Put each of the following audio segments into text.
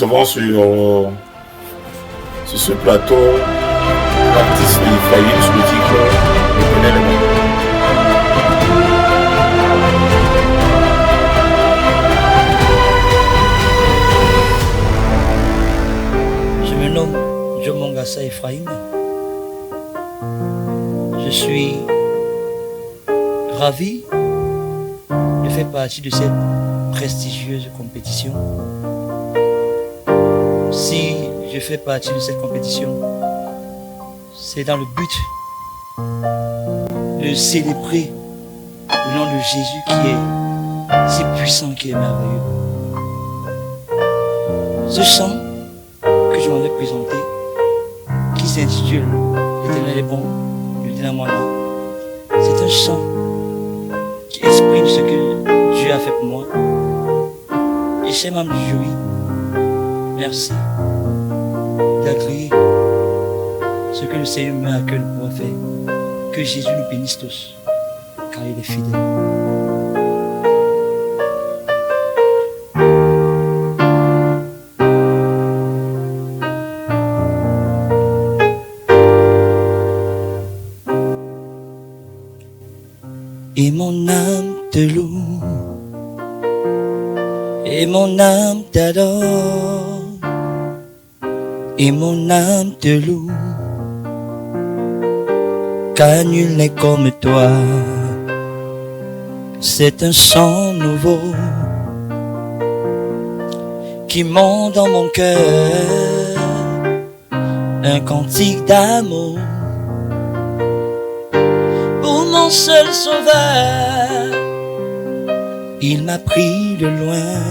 recevons sur ce plateau l'artiste Ephraïm sur le titre L'Éternel est bon. Je me nomme Joe Mongassa Ephraïm. Je suis ravi de faire partie de cette prestigieuse compétition. Si je fais partie de cette compétition, c'est dans le but de célébrer le nom de Jésus qui est si puissant, qui est merveilleux. Ce chant que je m'avais présenté, qui s'intitule L'Éternel est bon, l'Éternel est mon âme, c'est un chant qui exprime ce que Dieu a fait pour moi. Et chez membres du jury, merci d'agréer ce que le Seigneur met à cœur de pouvoir faire. Que Jésus nous bénisse tous, car il est fidèle. Et mon âme te loue, et mon âme t'adore, et mon âme te loue, car nul n'est comme toi. C'est un chant nouveau qui monte dans mon cœur, un cantique d'amour pour mon seul sauveur. Il m'a pris de loin,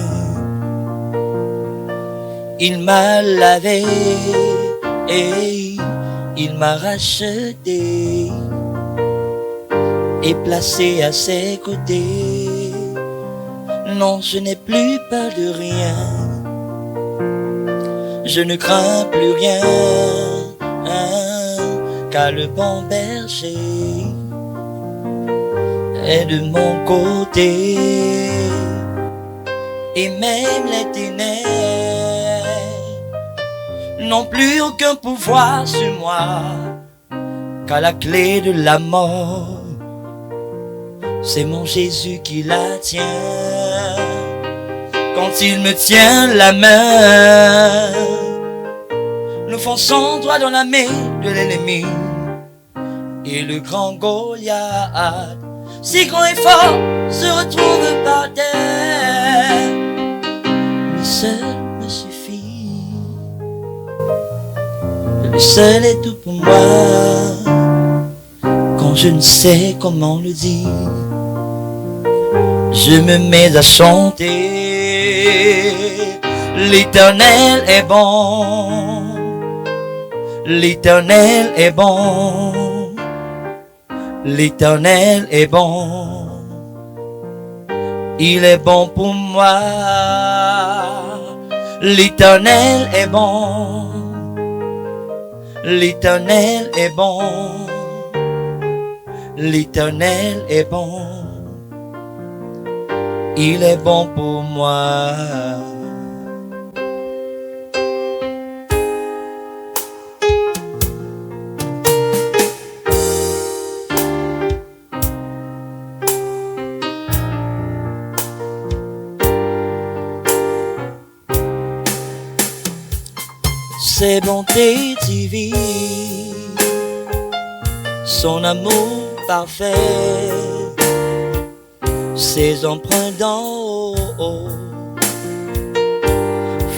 il m'a lavé et il m'a racheté et placé à ses côtés. Non, je n'ai plus peur de rien, je ne crains plus rien, car le bon berger est de mon côté. Et même les ténèbres n'ont plus aucun pouvoir sur moi, car la clé de la mort, c'est mon Jésus qui la tient. Quand il me tient la main, nous fonçons droit dans la main de l'ennemi. Et le grand Goliath, si grand et fort, se retrouve par terre. Le seul me suffit, le seul est tout pour moi. Quand je ne sais comment le dire, je me mets à chanter. L'Éternel est bon, l'Éternel est bon, l'Éternel est bon. Il est bon pour moi. L'Éternel est bon, l'Éternel est bon, l'Éternel est bon. Il est bon pour moi. Ses bontés divines, son amour parfait, ses empreintes d'en haut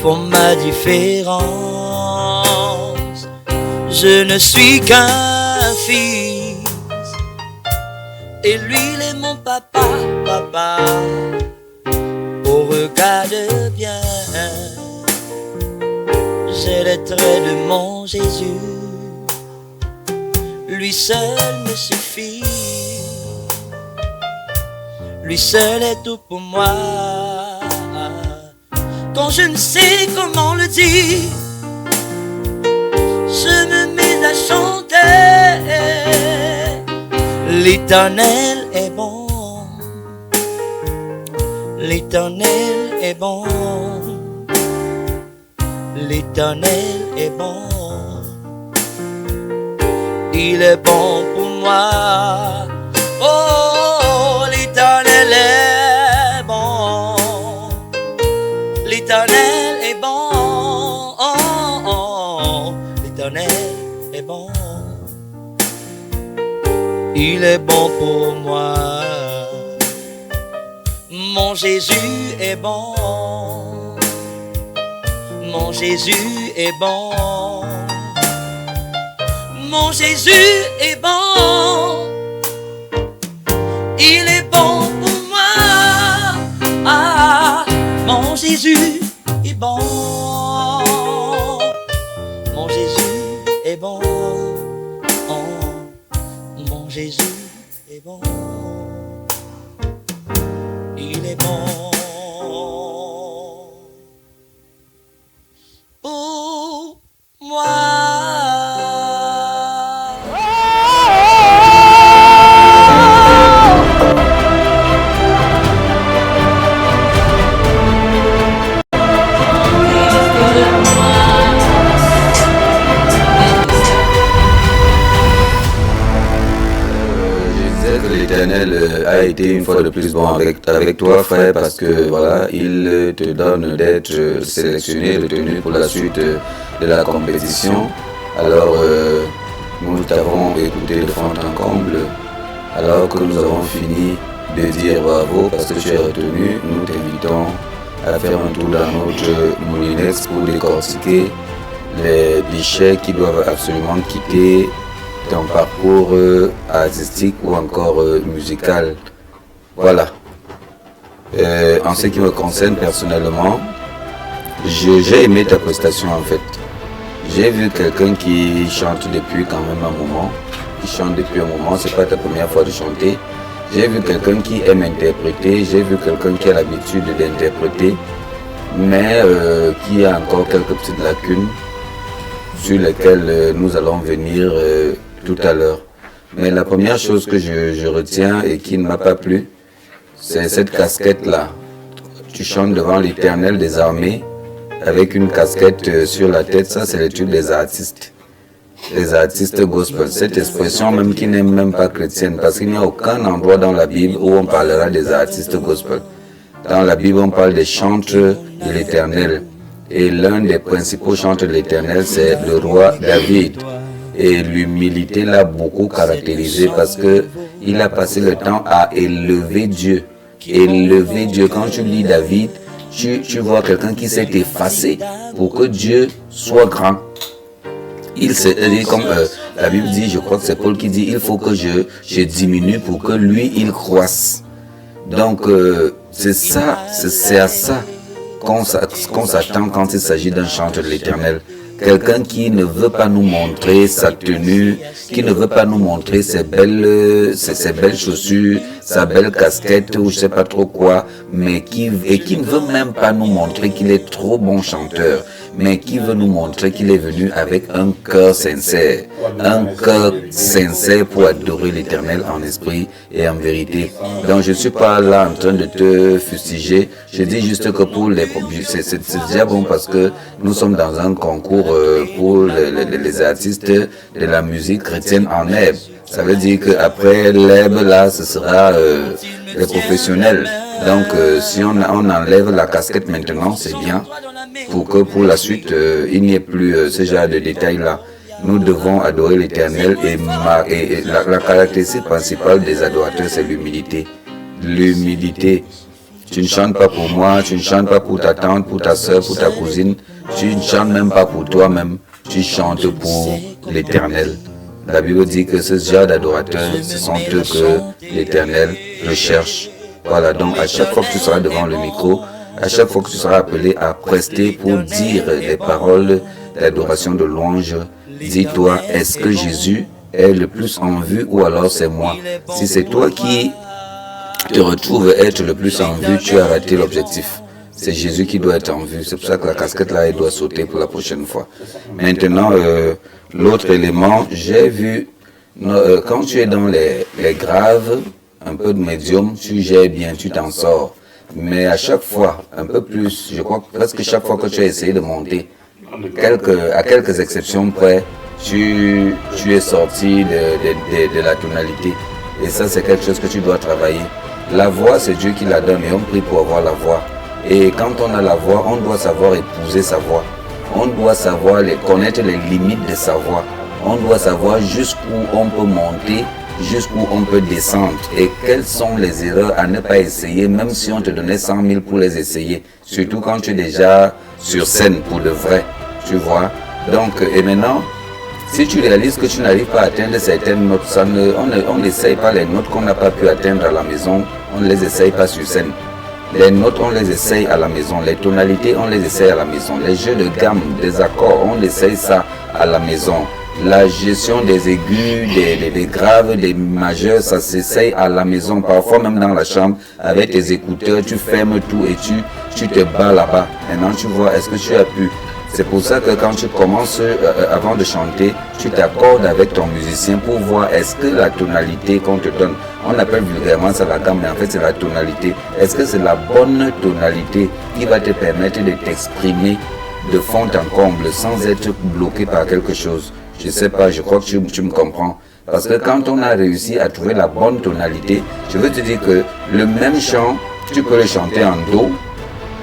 font ma différence. Je ne suis qu'un fils et lui il est mon papa, papa. Oh regarde bien, j'ai les traits de mon Jésus, lui seul me suffit, lui seul est tout pour moi. Quand je ne sais comment le dire, je me mets à chanter. L'Éternel est bon, l'Éternel est bon, L'Éternel est bon. Il est bon pour moi. Oh, l'Éternel est bon. L'Éternel est bon. Oh, oh, l'Éternel est bon. Il est bon pour moi. Mon Jésus est bon. Mon Jésus est bon. Mon Jésus est bon. Il est bon pour moi. Ah, mon Jésus est bon. Mon Jésus est bon. Oh, mon Jésus est bon. Il est bon pour moi. L'Éternel a été une fois de plus bon avec toi, frère, parce que voilà, il te donne d'être sélectionné, retenu pour la suite de la compétition. Alors, nous t'avons écouté de fond en comble. Alors que nous avons fini de dire bravo parce que tu es retenu, nous t'invitons à faire un tour dans notre Moulinex pour décortiquer les bichets qui doivent absolument quitter ton parcours artistique ou encore musical. Voilà. En ce qui me concerne personnellement, j'ai aimé ta prestation en fait. J'ai vu quelqu'un qui chante depuis quand même un moment. C'est pas ta première fois de chanter. J'ai vu quelqu'un qui aime interpréter, j'ai vu quelqu'un qui a l'habitude d'interpréter, mais qui a encore quelques petites lacunes sur lesquelles nous allons venir tout à l'heure. Mais la première chose que je retiens et qui ne m'a pas plu, c'est cette casquette-là. Tu chantes devant l'Éternel des armées avec une casquette sur la tête, ça c'est le truc des artistes. Les artistes gospel, cette expression même qui n'est même pas chrétienne, parce qu'il n'y a aucun endroit dans la Bible où on parlera des artistes gospel. Dans la Bible, on parle des chantres de l'Éternel. Et l'un des principaux chantres de l'Éternel, c'est le roi David. Et l'humilité l'a beaucoup caractérisé parce que il a passé le temps à élever Dieu. Élever Dieu. Quand tu lis David, tu vois quelqu'un qui s'est effacé pour que Dieu soit grand. Il s'est dit, comme la Bible dit, je crois que c'est Paul qui dit, il faut que je diminue pour que lui, il croisse. Donc, c'est à ça qu'on s'attend quand il s'agit d'un chanteur de l'Éternel. Quelqu'un qui ne veut pas nous montrer sa tenue, qui ne veut pas nous montrer ses belles chaussures, sa belle casquette ou je sais pas trop quoi, mais qui ne veut même pas nous montrer qu'il est trop bon chanteur, mais qui veut nous montrer qu'il est venu avec un cœur sincère pour adorer l'Éternel en esprit et en vérité. Donc je ne suis pas là en train de te fustiger, je dis juste que pour c'est déjà bon parce que nous sommes dans un concours pour les artistes de la musique chrétienne en herbe. Ça veut dire qu'après l'herbe, là, ce sera les professionnels. Donc, si on enlève la casquette maintenant, c'est bien. Pour que pour la suite, il n'y ait plus ce genre de détails-là. Nous devons adorer l'Éternel et la caractéristique principale des adorateurs, c'est l'humilité. L'humilité. Tu ne chantes pas pour moi, tu ne chantes pas pour ta tante, pour ta soeur, pour ta cousine. Tu ne chantes même pas pour toi-même. Tu chantes pour l'Éternel. La Bible dit que ce genre d'adorateurs, ce sont eux que l'Éternel recherche. Voilà, donc à chaque fois que tu seras devant le micro, à chaque fois que tu seras appelé à prester pour dire les paroles d'adoration, de louange, dis-toi, est-ce que Jésus est le plus en vue ou alors c'est moi? Si c'est toi qui te retrouves être le plus en vue, tu as raté l'objectif. C'est Jésus qui doit être en vue. C'est pour ça que la casquette là, elle doit sauter pour la prochaine fois. Maintenant, l'autre élément, j'ai vu, quand tu es dans les graves, un peu de médium, tu gères bien, tu t'en sors. Mais à chaque fois, un peu plus, je crois presque chaque fois que tu as essayé de monter, à quelques exceptions près, tu es sorti de la tonalité. Et ça, c'est quelque chose que tu dois travailler. La voix, c'est Dieu qui la donne et on prie pour avoir la voix. Et quand on a la voix, on doit savoir épouser sa voix. On doit savoir connaître les limites de sa voix. On doit savoir jusqu'où on peut monter, jusqu'où on peut descendre. Et quelles sont les erreurs à ne pas essayer, même si on te donnait 100 000 pour les essayer. Surtout quand tu es déjà sur scène pour de vrai. Tu vois. Donc, et maintenant, si tu réalises que tu n'arrives pas à atteindre certaines notes, on n'essaye pas les notes qu'on n'a pas pu atteindre à la maison, on ne les essaye pas sur scène. Les notes, on les essaye à la maison. Les tonalités, on les essaye à la maison. Les jeux de gamme, des accords, on essaye ça à la maison. La gestion des aigus, des graves, des majeurs, ça s'essaye à la maison. Parfois même dans la chambre, avec tes écouteurs, tu fermes tout et tu te bats là-bas. Maintenant, tu vois, est-ce que tu as pu? C'est pour ça que quand tu commences, avant de chanter, tu t'accordes avec ton musicien pour voir est-ce que la tonalité qu'on te donne, on appelle vulgairement ça la gamme, mais en fait c'est la tonalité. Est-ce que c'est la bonne tonalité qui va te permettre de t'exprimer de fond en comble sans être bloqué par quelque chose? Je sais pas, je crois que tu me comprends. Parce que quand on a réussi à trouver la bonne tonalité, je veux te dire que le même chant, tu peux le chanter en do.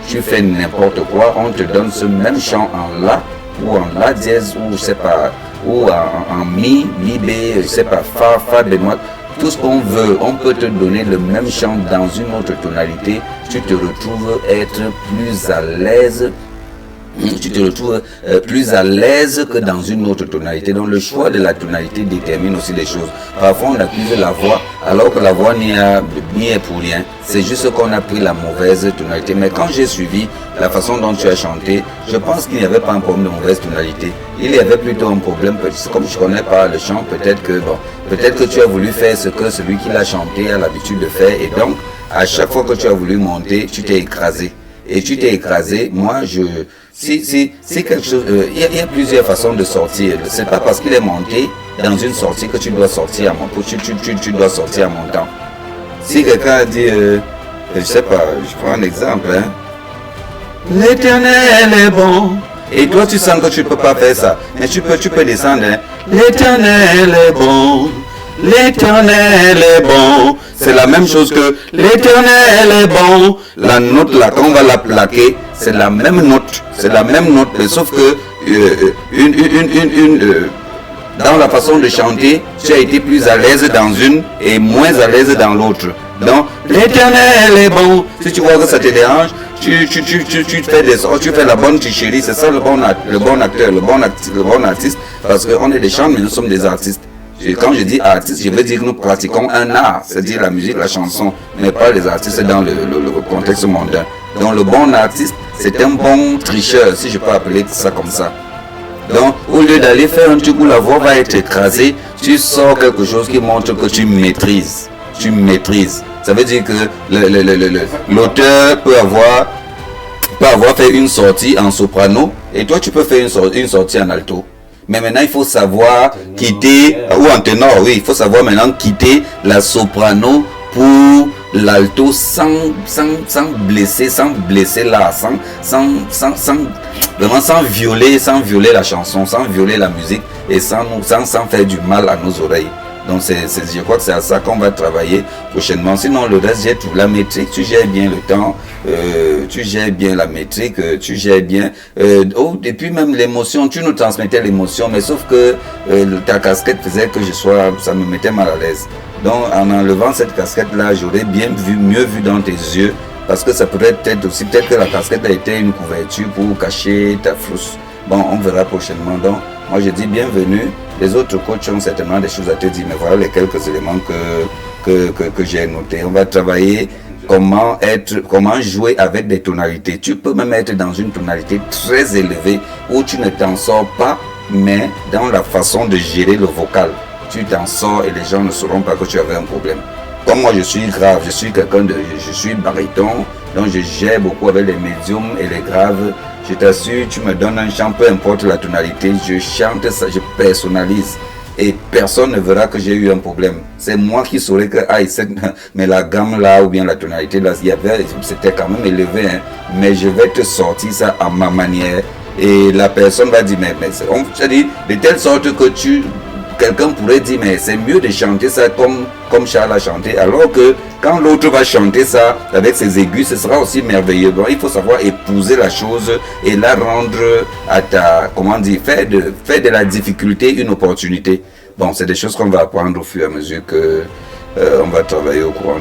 Tu fais n'importe quoi, on te donne ce même chant en la ou en la dièse ou je sais pas, ou en mi, bé, je sais pas, fa bémol, tout ce qu'on veut, on peut te donner le même chant dans une autre tonalité, tu te retrouves être plus à l'aise. Tu te retrouves plus à l'aise que dans une autre tonalité. Donc le choix de la tonalité détermine aussi les choses. Parfois on accuse la voix alors que la voix n'y est pour rien. C'est juste qu'on a pris la mauvaise tonalité. Mais quand j'ai suivi la façon dont tu as chanté, je pense qu'il n'y avait pas un problème de mauvaise tonalité. Il y avait plutôt un problème, comme je ne connais pas le chant, peut-être que tu as voulu faire ce que celui qui l'a chanté a l'habitude de faire. Et donc à chaque fois que tu as voulu monter, tu t'es écrasé. Et tu t'es écrasé, moi si quelque chose, il y a plusieurs façons de sortir. C'est pas parce qu'il est monté dans une sortie que tu dois sortir à montant. Tu dois sortir à montant. Si quelqu'un dit, je sais pas, je prends un exemple, hein. L'Éternel est bon. Et toi tu sens que tu ne peux pas faire ça. Mais tu peux descendre, hein. L'Éternel est bon. L'Éternel est bon. C'est la même chose que l'Éternel est bon. La note là, quand on va la plaquer, c'est la même note. C'est la même note, sauf que dans la façon de chanter, tu as été plus à l'aise dans une et moins à l'aise dans l'autre. Donc, l'Éternel est bon. Si tu vois que ça te dérange, tu fais tu fais la bonne chérie. C'est ça le bon acteur, le bon artiste. Parce qu'on est des chanteurs, mais nous sommes des artistes. Quand je dis artiste, je veux dire que nous pratiquons un art, c'est-à-dire la musique, la chanson, mais pas les artistes dans le contexte mondain. Donc le bon artiste, c'est un bon tricheur, si je peux appeler ça comme ça. Donc au lieu d'aller faire un truc où la voix va être écrasée, tu sors quelque chose qui montre que tu maîtrises. Tu maîtrises. Ça veut dire que l'auteur peut avoir fait une sortie en soprano et toi tu peux faire une sortie en alto. Mais maintenant, il faut savoir quitter, ou en ténor, oui, il faut savoir maintenant quitter la soprano pour l'alto sans blesser là, sans violer la chanson, sans violer la musique et sans faire du mal à nos oreilles. Donc je crois que c'est à ça qu'on va travailler prochainement. Sinon le reste, j'ai tout. La métrique, tu gères bien le temps, tu gères bien la métrique, tu gères bien. Et puis même l'émotion, tu nous transmettais l'émotion, mais sauf que ta casquette faisait que ça me mettait mal à l'aise. Donc en enlevant cette casquette-là, j'aurais mieux vu dans tes yeux, parce que ça pourrait être aussi, peut-être que la casquette a été une couverture pour cacher ta frousse. Bon, on verra prochainement. Donc moi je dis bienvenue. Les autres coachs ont certainement des choses à te dire, mais voilà les quelques éléments que j'ai notés. On va travailler comment jouer avec des tonalités. Tu peux même être dans une tonalité très élevée où tu ne t'en sors pas, mais dans la façon de gérer le vocal, tu t'en sors et les gens ne sauront pas que tu avais un problème. Comme moi je suis grave, je suis baryton, donc je gère beaucoup avec les médiums et les graves. Je t'assure, tu me donnes un chant, peu importe la tonalité, je chante ça, je personnalise. Et personne ne verra que j'ai eu un problème. C'est moi qui saurais que, mais la gamme là, ou bien la tonalité là, c'était quand même élevé, hein. Mais je vais te sortir ça à ma manière. et la personne va dire mais on se dit de telle sorte que quelqu'un pourrait dire mais c'est mieux de chanter ça comme Charles a chanté, alors que quand l'autre va chanter ça avec ses aigus, ce sera aussi merveilleux. Donc il faut savoir épouser la chose et la rendre à ta, comment dire, faire de la difficulté une opportunité. Bon, c'est des choses qu'on va apprendre au fur et à mesure que on va travailler au courant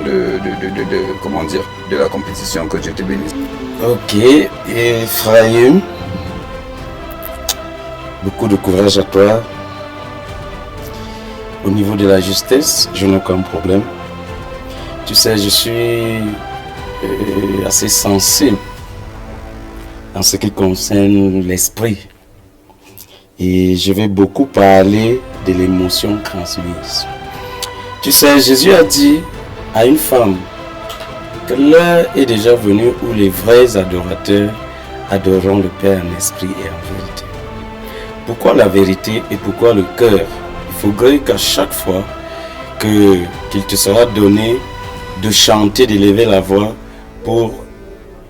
comment dire, de la compétition. Que Dieu te bénisse. Ok, Ephraim, beaucoup de courage à toi. Au niveau de la justesse, je n'ai aucun problème. Tu sais, je suis assez sensible en ce qui concerne l'esprit. Et je vais beaucoup parler de l'émotion transmise. Tu sais, Jésus a dit à une femme que l'heure est déjà venue où les vrais adorateurs adoreront le Père en esprit et en vérité. Pourquoi la vérité et pourquoi le cœur? Il faudrait qu'à chaque fois qu'il te sera donné de chanter, d'élever la voix pour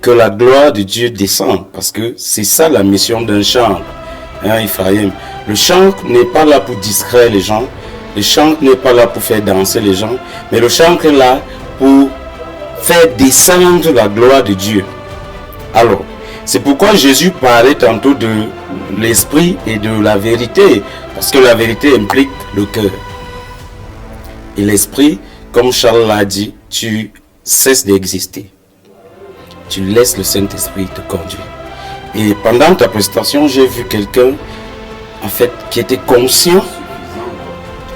que la gloire de Dieu descende. Parce que c'est ça la mission d'un chantre, hein, Ephraim. Le chant n'est pas là pour distraire les gens. Le chant n'est pas là pour faire danser les gens. Mais le chant est là pour faire descendre la gloire de Dieu. Alors, c'est pourquoi Jésus parlait tantôt de l'esprit et de la vérité. Parce que la vérité implique le cœur. Et l'esprit, comme Charles l'a dit, tu cesses d'exister. Tu laisses le Saint-Esprit te conduire. Et pendant ta prestation, j'ai vu quelqu'un, en fait, qui était conscient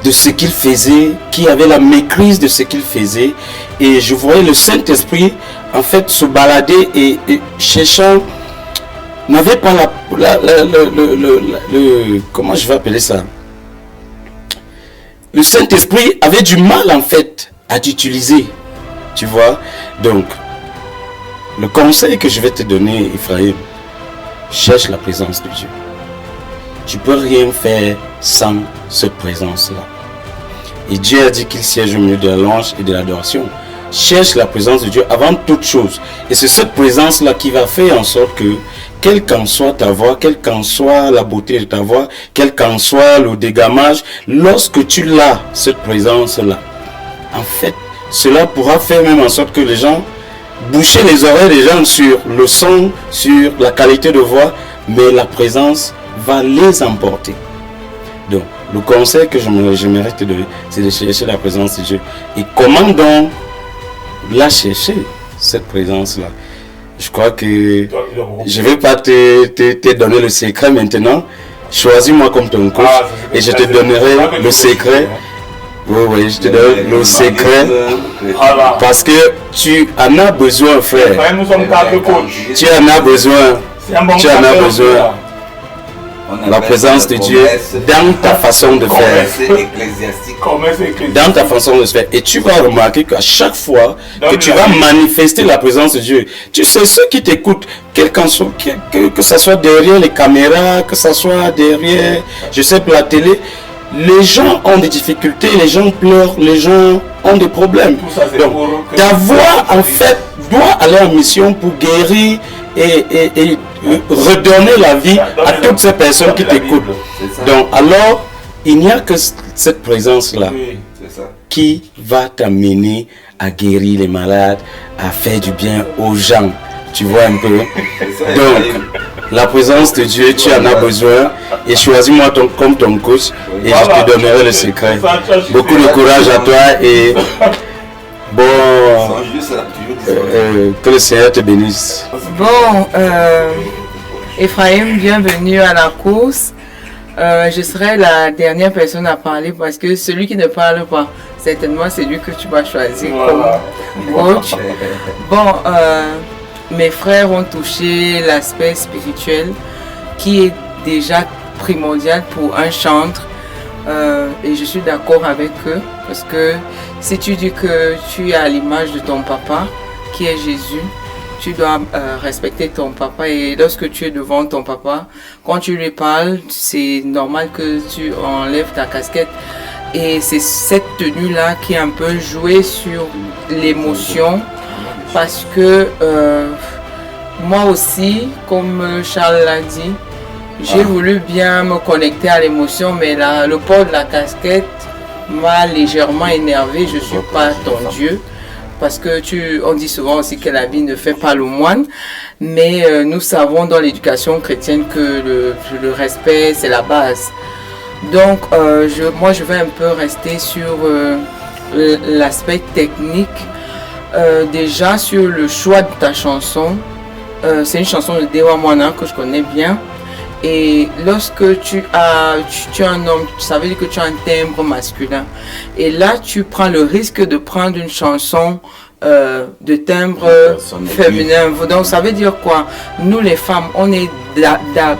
de ce qu'il faisait, qui avait la maîtrise de ce qu'il faisait. Et je voyais le Saint-Esprit, en fait, se balader et cherchant, n'avait pas comment je vais appeler ça? Le Saint-Esprit avait du mal, en fait, à t'utiliser. Tu vois? Donc, le conseil que je vais te donner, Ephraim, cherche la présence de Dieu. Tu peux rien faire sans cette présence-là. Et Dieu a dit qu'il siège au milieu de la louange et de l'adoration. Cherche la présence de Dieu avant toute chose. Et c'est cette présence-là qui va faire en sorte que, quelle qu'en soit ta voix, quelle qu'en soit la beauté de ta voix, quel qu'en soit le dégamage, lorsque tu l'as, cette présence-là, en fait, cela pourra faire même en sorte que les gens, boucher les oreilles des gens sur le son, sur la qualité de voix, mais la présence va les emporter. Donc, le conseil que j'aimerais te donner, c'est de chercher la présence de Dieu. Et comment donc la chercher, cette présence-là? Je crois que je ne vais pas te donner le secret maintenant. Choisis-moi comme ton coach et je te donnerai le secret. Oui, je te donne le secret parce que tu en as besoin, frère. Tu en as besoin. Tu en as besoin. La présence de Dieu dans ta façon de faire. Dans ta façon de faire. Et tu vas remarquer qu'à chaque fois que tu vas manifester la présence de Dieu, tu sais, ceux qui t'écoutent, que ce soit derrière les caméras, que ce soit derrière, je sais, la télé, les gens ont des difficultés, les gens pleurent, les gens ont des problèmes. Donc, ta voix, en fait, doit aller en mission pour guérir et redonner la vie à toutes ces personnes qui t'écoutent. Donc, alors, il n'y a que cette présence-là qui va t'amener à guérir les malades, à faire du bien aux gens. Tu vois un peu? Donc, la présence de Dieu, tu en as besoin. Et choisis-moi comme ton coach et je te donnerai le secret. Beaucoup de courage à toi et bon, que le Seigneur te bénisse. Bon, Ephraim, bienvenue à la course. Je serai la dernière personne à parler parce que celui qui ne parle pas, certainement c'est lui que tu vas choisir comme coach. Bon, mes frères ont touché l'aspect spirituel qui est déjà primordial pour un chantre et je suis d'accord avec eux parce que si tu dis que tu es à l'image de ton papa qui est Jésus, tu dois respecter ton papa et lorsque tu es devant ton papa, quand tu lui parles, c'est normal que tu enlèves ta casquette et c'est cette tenue-là qui est un peu jouée sur l'émotion parce que moi aussi, comme Charles l'a dit, J'ai voulu bien me connecter à l'émotion, mais là, le port de la casquette m'a légèrement énervé. Je ne suis pas ton Dieu. Parce que on dit souvent aussi que la vie ne fait pas le moine, mais nous savons dans l'éducation chrétienne que le respect, c'est la base. Donc, moi, je vais un peu rester sur l'aspect technique. Déjà, sur le choix de ta chanson, c'est une chanson de Dewa Moana que je connais bien. Et lorsque tu es un homme, ça veut dire que tu as un timbre masculin. Et là, tu prends le risque de prendre une chanson de timbre féminin. Donc, ça veut dire quoi? Nous, les femmes, on est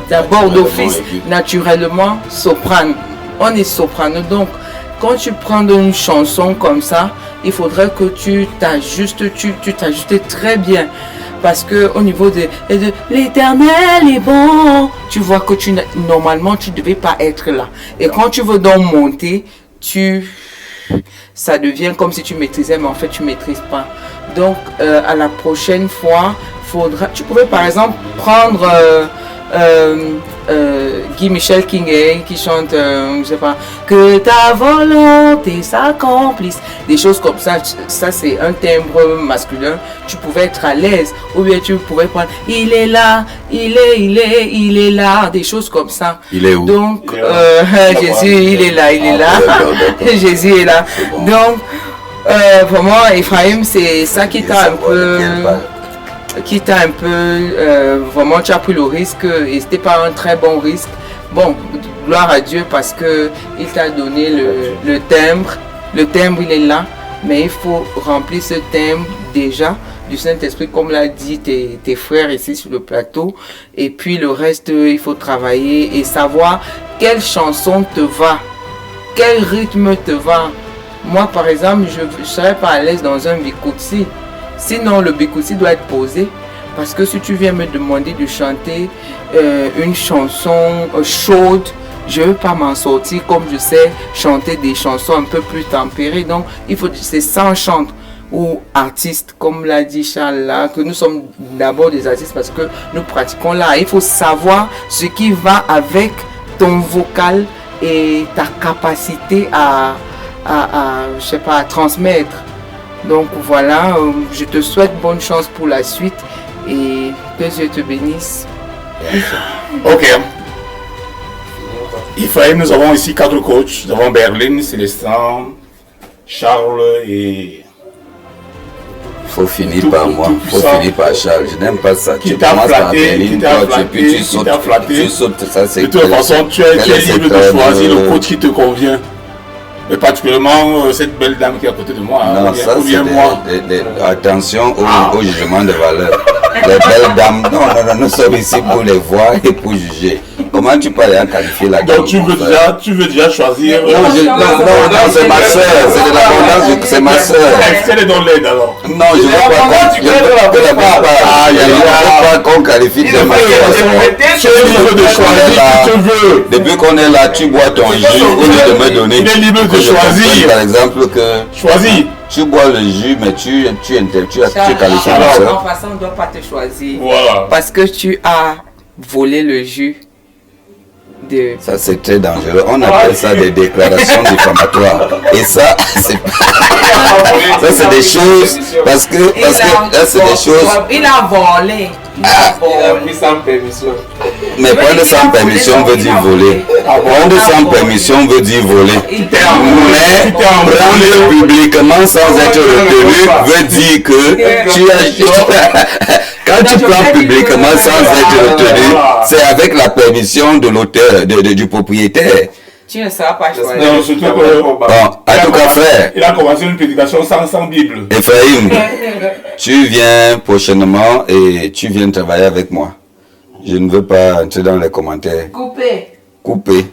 d'abord d'office, naturellement, soprano. On est soprano. Donc, quand tu prends une chanson comme ça, il faudrait que tu t'ajustes très bien. Parce que au niveau de l'éternel est bon, tu vois que normalement tu ne devais pas être là. Et quand tu veux donc monter, ça devient comme si tu maîtrisais, mais en fait tu ne maîtrises pas. Donc à la prochaine fois, tu pouvais par exemple prendre Guy Michel King qui chante, je sais pas, que ta volonté s'accomplisse, des choses comme ça. Ça c'est un timbre masculin. Tu pouvais être à l'aise, ou bien tu pouvais prendre il est là, il est là, des choses comme ça. Il est où? Donc Jésus, il est là. Jésus est là. Donc vraiment Ephraim, c'est ça qui t'a un peu vraiment tu as pris le risque et c'était pas un très bon risque. Bon, gloire à Dieu parce que il t'a donné le timbre il est là, mais il faut remplir ce timbre déjà du Saint-Esprit comme l'a dit tes frères ici sur le plateau, et puis le reste il faut travailler et savoir quelle chanson te va, quel rythme te va. Moi par exemple je serais pas à l'aise dans un bikutsi. Sinon, le bikutsi doit être posé. Parce que si tu viens me demander de chanter une chanson chaude, je ne veux pas m'en sortir comme je sais chanter des chansons un peu plus tempérées. Donc, c'est sans chante ou artiste, comme l'a dit Charles là, que nous sommes d'abord des artistes parce que nous pratiquons là. Il faut savoir ce qui va avec ton vocal et ta capacité à transmettre. Donc voilà, je te souhaite bonne chance pour la suite et que Dieu te bénisse. Ok. Ephraim, nous avons ici 4 coachs. Nous avons Berlin, Célestin, Charles et... Faut finir par moi, faut finir par Charles. Je n'aime pas ça. Tu commences par Berlin, tu sautes. Ça, c'est de toute façon, tu es libre de choisir le coach qui te convient. Mais particulièrement cette belle dame qui est à côté de moi. Non, ça c'est attention au jugement de valeur. Les belles dames, non, nous sommes ici pour les voir et pour juger. Comment tu peux aller qualifier la gamme? Donc tu veux déjà choisir. Non, c'est ma soeur, c'est de l'abondance, c'est ma soeur. Elle est dans l'aide alors. Non, je ne veux pas qu'on qualifie de ma soeur. Tu es libre de choisir qui tu veux. Depuis qu'on est là, tu bois ton jus au lieu de me donner. Il est libre de choisir. Par exemple que... Choisis. Tu bois le jus, mais tu qualifies ma soeur. En passant, on ne doit pas te choisir. Voilà. Parce que tu as volé le jus. Ça c'est très dangereux. On appelle ça des déclarations diffamatoires. Et ça, c'est des choses parce que là c'est des choses. Il a volé. Il a pris sans permission. Mais prendre sans permission veut dire voler. Prendre sans permission veut dire voler. Mais prendre publiquement sans être retenu veut dire que tu as... Quand tu prends publiquement sans être retenu, c'est avec la permission de l'auteur, du propriétaire. Tu ne sauras pas choisir. Non, surtout que... Bon, en tout cas, frère. Il a commencé une prédication sans Bible. Ephraim, tu viens prochainement et tu viens travailler avec moi. Je ne veux pas entrer dans les commentaires. Coupé. Coupé.